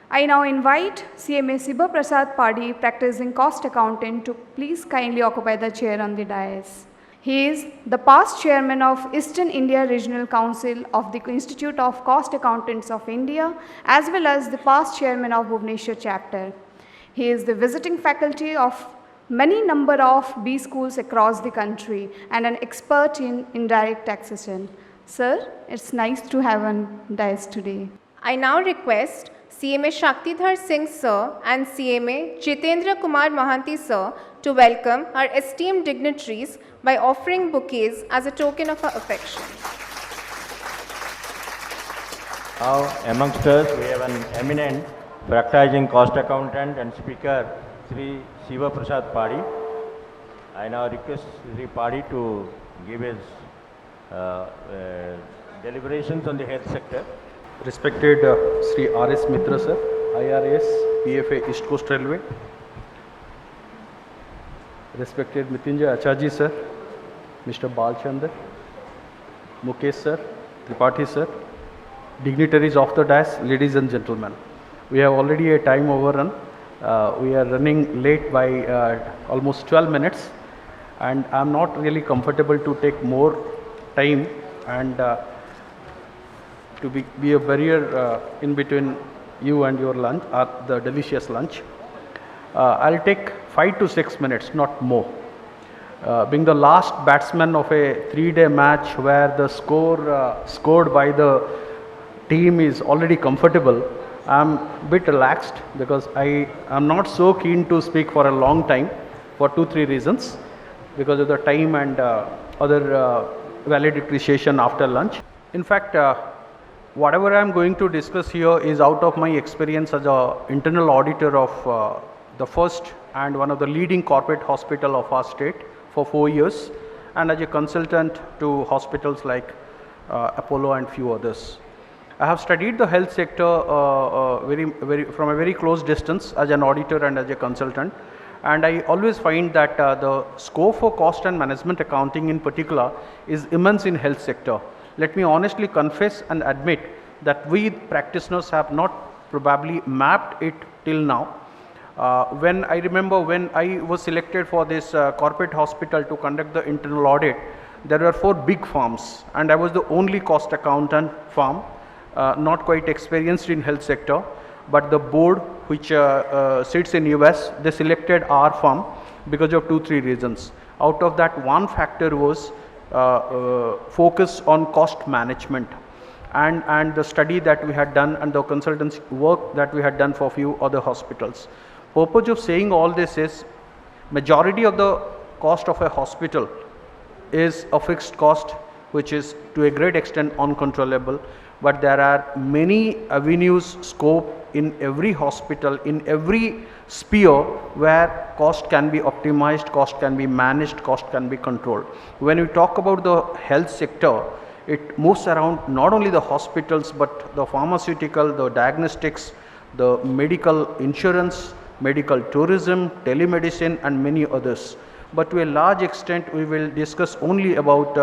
I now invite CMA SIBAPRASAD PADHI, practicing cost accountant, to please kindly occupy the chair on the dais. He is the past chairman of Eastern India Regional Council of the Institute of Cost Accountants of India, as well as the past chairman of Bhubaneswar chapter. He is the visiting faculty of many number of B schools across the country and an expert in indirect taxation. Sir, it's nice to have on dais today. I now request CMA Shaktidhar Singh Sir and CMA Jitendra Kumar Mahanti Sir to welcome our esteemed dignitaries by offering bouquets as a token of our affection. Now, amongst us, we have an eminent practicing cost accountant and speaker, Sri Sibaprasad Padhi. I now request Sri Padhi to give his deliberations on the health sector. Respected Sri R.S. Mitra Sir, IRS, PFA East Coast Railway. Respected Mrityunjay Acharji Sir, Mr. Balchandar, Mukesh Sir, Tripathi Sir, dignitaries of the dais, ladies and gentlemen. We have already a time overrun. We are running late by almost 12 minutes, and I am not really comfortable to take more time and to be a barrier in between you and your lunch, or the delicious lunch. I'll take 5 to 6 minutes, not more. Being the last batsman of a 3-day match where the score scored by the team is already comfortable, I'm a bit relaxed because I am not so keen to speak for a long time for 2-3 reasons, because of the time and other valedictory session after lunch. In fact, whatever I am going to discuss here is out of my experience as an internal auditor of the first and one of the leading corporate hospital of our state for 4 years, and as a consultant to hospitals like Apollo and few others. I have studied the health sector from a very close distance as an auditor and as a consultant, and I always find that the scope for cost and management accounting in particular is immense in health sector. Let me honestly confess and admit that we practitioners have not probably mapped it till now. When I remember when I was selected for this corporate hospital to conduct the internal audit, there were 4 big firms, and I was the only cost accountant firm, not quite experienced in health sector, but the board which sits in US, they selected our firm because of 2-3 reasons. Out of that, one factor was focus on cost management and the study that we had done and the consultancy work that we had done for few other hospitals. Purpose of saying all this is majority of the cost of a hospital is a fixed cost, which is to a great extent uncontrollable, but there are many avenues, scope in every hospital, in every sphere where cost can be optimized, cost can be managed, cost can be controlled. When we talk about the health sector, it moves around not only the hospitals but the pharmaceutical, the diagnostics, the medical insurance, medical tourism, telemedicine and many others. But to a large extent we will discuss only about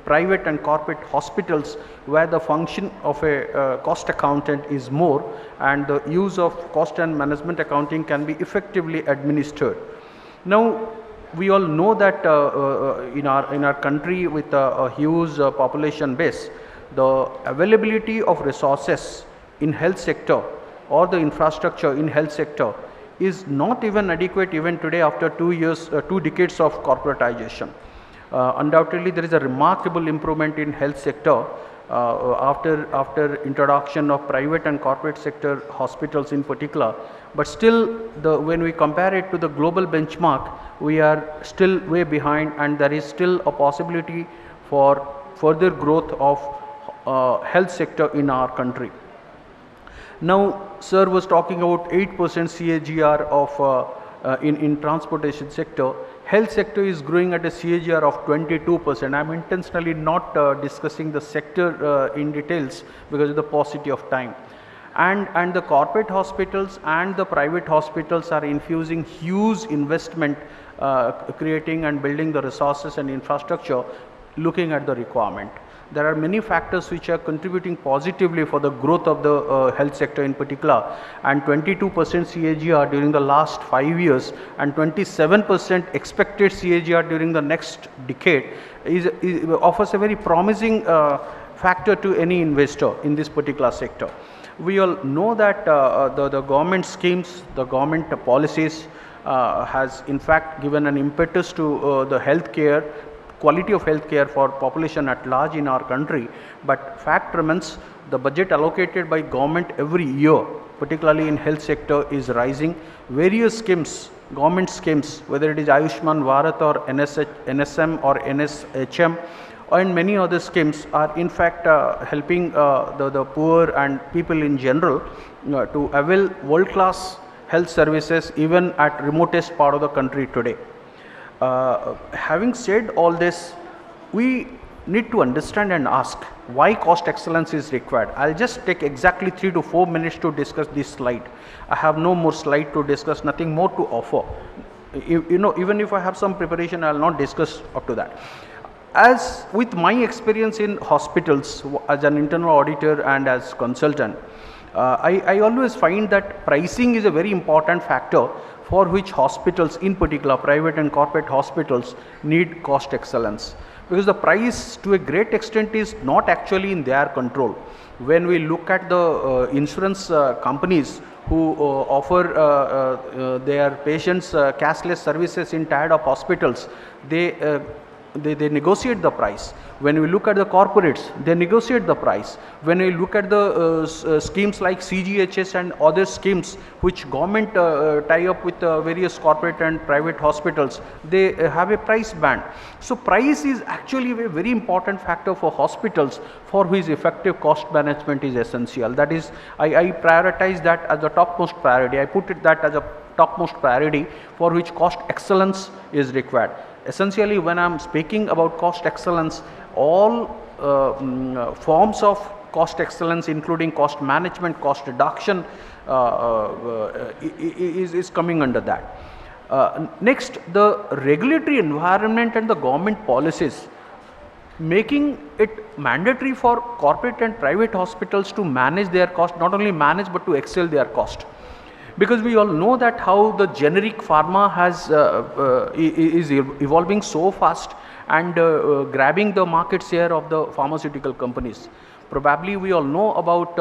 private and corporate hospitals where the function of a cost accountant is more and the use of cost and management accounting can be effectively administered. Now we all know that in our country with a huge population base, the availability of resources in health sector or the infrastructure in health sector is not even adequate even today after 2 decades of corporatization. Undoubtedly there is a remarkable improvement in health sector after introduction of private and corporate sector hospitals in particular, but still when we compare it to the global benchmark, we are still way behind and there is still a possibility for further growth of health sector in our country. Now sir was talking about 8% CAGR of in transportation sector. Health sector is growing at a CAGR of 22%. I am intentionally not discussing the sector in details because of the paucity of time. And the corporate hospitals and the private hospitals are infusing huge investment creating and building the resources and infrastructure looking at the requirement. there are many factors which are contributing positively for the growth of the health sector in particular, and 22% CAGR during the last 5 years and 27% expected CAGR during the next decade offers a very promising factor to any investor in this particular sector. We all know that the government schemes, the government policies has in fact given an impetus to the healthcare, quality of healthcare for population at large in our country, but fact remains the budget allocated by government every year, particularly in health sector, is rising. Various schemes, government schemes, whether it is Ayushman Bharat or NSM or NSHM and many other schemes, are in fact helping the poor and people in general to avail world class health services even at remotest part of the country today. Having said all this, we need to understand and ask why cost excellence is required. I'll just take exactly 3 to 4 minutes to discuss this slide. I have no more slide to discuss, nothing more to offer. You know, even if I have some preparation, I'll not discuss up to that. As with my experience in hospitals as an internal auditor and as consultant, I always find that pricing is a very important factor for which hospitals, in particular private and corporate hospitals, need cost excellence, because the price to a great extent is not actually in their control. When we look at the insurance companies who offer their patients cashless services in tied up hospitals, they negotiate the price. When we look at the corporates, they negotiate the price. When we look at the schemes like CGHS and other schemes which government tie up with various corporate and private hospitals, they have a price band. So price is actually a very important factor for hospitals for which effective cost management is essential. That is, I prioritize that as the topmost priority. I put it that as a topmost priority for which cost excellence is required. Essentially, when I am speaking about cost excellence, all forms of cost excellence, including cost management, cost reduction, is coming under that. Next, the regulatory environment and the government policies making it mandatory for corporate and private hospitals to manage their cost, not only manage but to excel their cost. Because we all know that how the generic pharma is evolving so fast and grabbing the market share of the pharmaceutical companies. Probably we all know about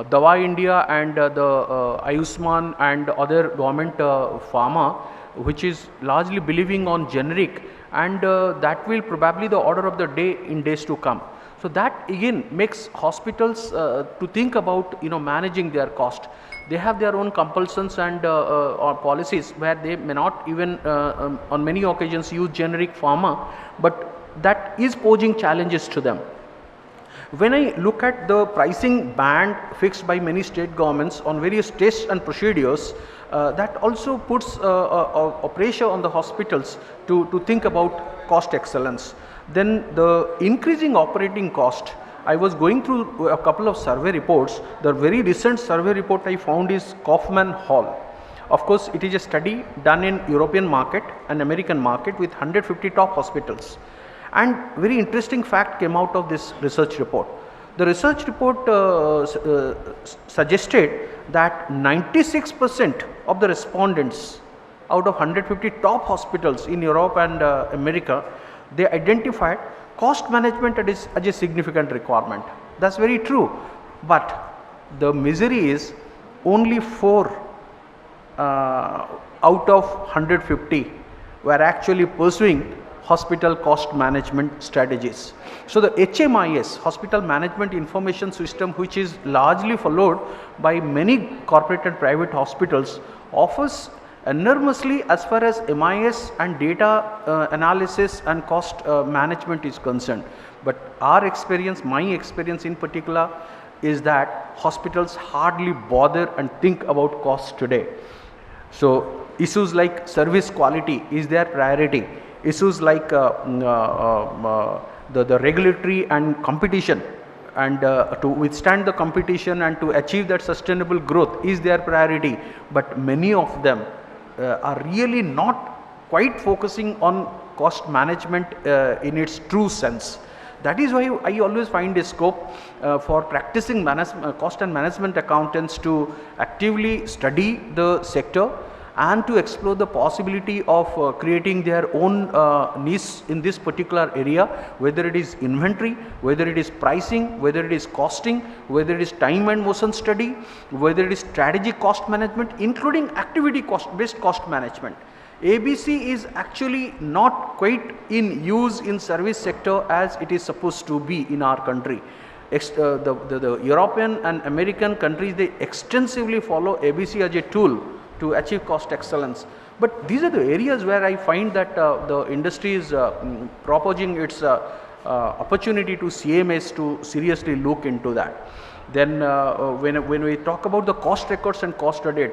Dawa India and the Ayushman and other government pharma, which is largely believing on generic, and that will probably the order of the day in days to come. So that again makes hospitals to think about managing their cost. They have their own compulsions and or policies where they may not even on many occasions use generic pharma, but that is posing challenges to them. When I look at the pricing band fixed by many state governments on various tests and procedures, that also puts a pressure on the hospitals to think about cost excellence. Then the increasing operating cost. I was going through a couple of survey reports. The very recent survey report I found is Kaufman Hall. Of course, it is a study done in European market and American market with 150 top hospitals. And very interesting fact came out of this research report. The research report suggested that 96% of the respondents out of 150 top hospitals in Europe and America, they identified cost management as a significant requirement. That's very true, but the misery is only 4 out of 150 were actually pursuing hospital cost management strategies. So the HMIS, Hospital Management Information System, which is largely followed by many corporate and private hospitals, offers enormously as far as MIS and data analysis and cost management is concerned. But our experience, my experience in particular, is that hospitals hardly bother and think about cost today. So issues like service quality is their priority. Issues like the regulatory and competition, and to withstand the competition and to achieve that sustainable growth is their priority. But many of them are really not quite focusing on cost management in its true sense. That is why I always find a scope for practicing cost and management accountants to actively study the sector and to explore the possibility of creating their own niche in this particular area, whether it is inventory, whether it is pricing, whether it is costing, whether it is time and motion study, whether it is strategic cost management, including activity cost based cost management. ABC is actually not quite in use in service sector as it is supposed to be in our country. The European and American countries, they extensively follow ABC as a tool to achieve cost excellence. But these are the areas where I find that the industry is proposing its opportunity to CMAs to seriously look into that. Then when we talk about the cost records and cost audit,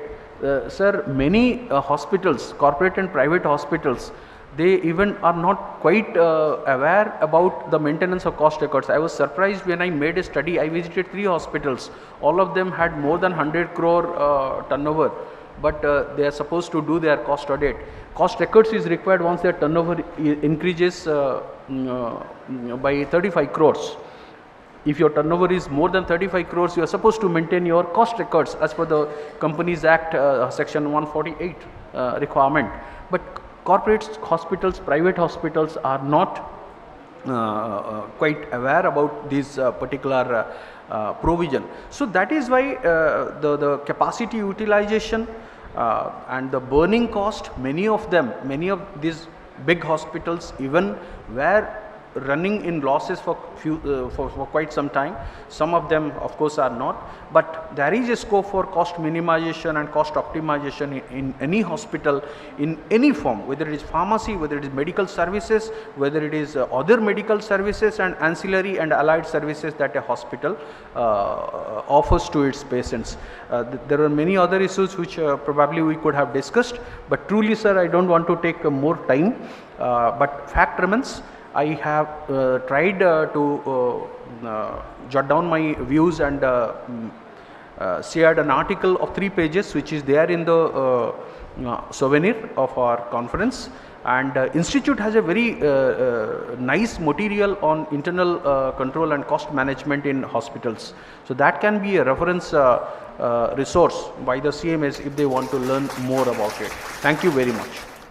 sir, many hospitals, corporate and private hospitals, they even are not quite aware about the maintenance of cost records. I was surprised when I made a study. I visited 3 hospitals. All of them had more than 100 crore turnover, but they are supposed to do their cost audit. Cost records is required once their turnover increases by 35 crores. If your turnover is more than 35 crores, you are supposed to maintain your cost records as per the Companies Act section 148 requirement. But corporate hospitals, private hospitals are not quite aware about this particular provision. So that is why the capacity utilization and the burning cost, many of these big hospitals even were running in losses for quite some time. Some of them of course are not, but there is a scope for cost minimization and cost optimization in any hospital, in any form, whether it is pharmacy, whether it is medical services, whether it is other medical services and ancillary and allied services that a hospital offers to its patients. There are many other issues which probably we could have discussed, but truly sir, I don't want to take more time, but fact remains, I have tried to jot down my views and shared an article of 3 pages which is there in the souvenir of our conference, and institute has a very nice material on internal control and cost management in hospitals. So that can be a reference resource by the CMAs if they want to learn more about it. Thank you very much.